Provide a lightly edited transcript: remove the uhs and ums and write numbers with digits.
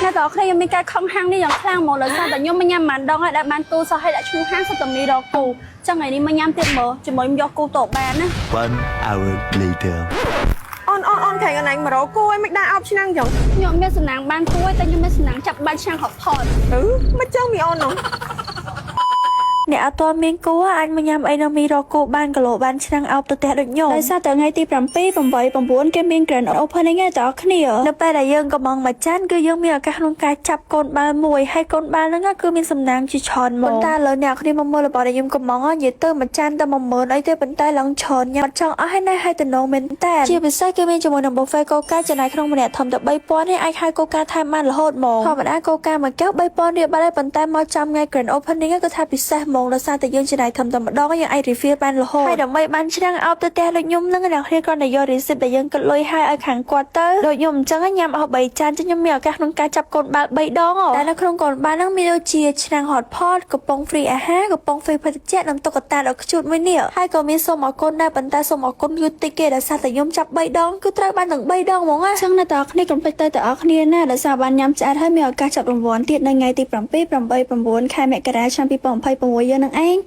អ្នកទាំងគ្នាមានការខំហាំងនេះយ៉ាងខ្លាំងមកលើសារតែខ្ញុំមិនញ៉ាំបានដងហើយដាក់បានគូសោះហើយដាក់ឈ្មោះហាងសុទ្ធតែមីរកគូចឹងថ្ងៃនេះមិនញ៉ាំទៀតមើលជាមួយខ្ញុំយកគូតបានណា 1 hour later អូនខែកណៃមករកគូឲ្យមិនដែរអោបឆ្នាំងចឹង ខ្ញុំមានសំណាងបានគូតែខ្ញុំមានសំណាងចាប់បាច់ឆ្នាំងហត់ផត មិនចឹងមីអូននោះ អ្នកអត់ទាន់មានគូអាចមកញ៉ាំអីនៅមីរកគូបានគីឡូបានឆ្នាំងអោបទៅផ្ទះដូចខ្ញុំដោយសារតែថ្ងៃទី7 8 9គេមាន Grand Opening ឯតើគ្នានៅពេលដែលយើងកំងមួយចានគឺយើងមានឱកាសក្នុងការចាប់កូនបាល់មួយហើយកូនបាល់ហ្នឹងគឺមានសំណាងជាច្រើនមកប៉ុន្តែលើអ្នកគ្នាមកមើលរបស់ដែលខ្ញុំកំងនិយាយទៅមួយចានតែ10000អីទេប៉ុន្តែឡើងច្រើនញ៉ាំអត់ចង់អស់ហើយណាហើយតំណងមែនតើជាពិសេសគឺមានជាមួយនឹង buffet កូកាចំណាយក្នុងម្នាក់ធំតែ3000នេះអាចហៅកូកាថែមបានរហូតមកធម្មតាកូកាមួយកែវ3000រៀលបាត់ហើយប៉ុន្តែមកចាំថ្ងៃ Grand Opening គឺថាពិសេសហ្មងដោយសារតែយើងចំណាយធំតែម្ដងយើងអាច refill បានរហូតហើយដើម្បីបានឆ្នាំងអោបទៅផ្ទះដូចខ្ញុំនឹងអ្នកគ្នាគ្រាន់តែយក receipt ដែលយើងគិតលុយឲ្យខាងគាត់ទៅដូចខ្ញុំអញ្ចឹងញ៉ាំអស់3ចានចឹងខ្ញុំមានឱកាសក្នុងការចាប់កូនបាល់3ដងតែនៅក្នុងកូនបាល់ហ្នឹងមានដូចជាឆ្នាំង hot pot កំប៉ុង free អាហារកំប៉ុង free ភេសជ្ជៈនិងតុក្កតាដ៏ខ្ជូតមួយនេះហើយក៏មានសូមអរគុណដែរប៉ុន្តែសូមអរគុណគឺតិចគេដោយសារតែខ្ញុំចាប់3ដងគឺត្រូវបានទាំង3ដងហ្មងណាចឹងអ្នកទាំងគ្នាកុំភ្លេចទៅទាំងអស់គ្នាណាដោយសារបានញ៉ាំឆ្អែតហើយមានឱកាសចាប់រង្វាន់ទៀតនៅថ្ងៃទី7 8 9 ខែមករាឆ្នាំ2026យើងនឹងឯង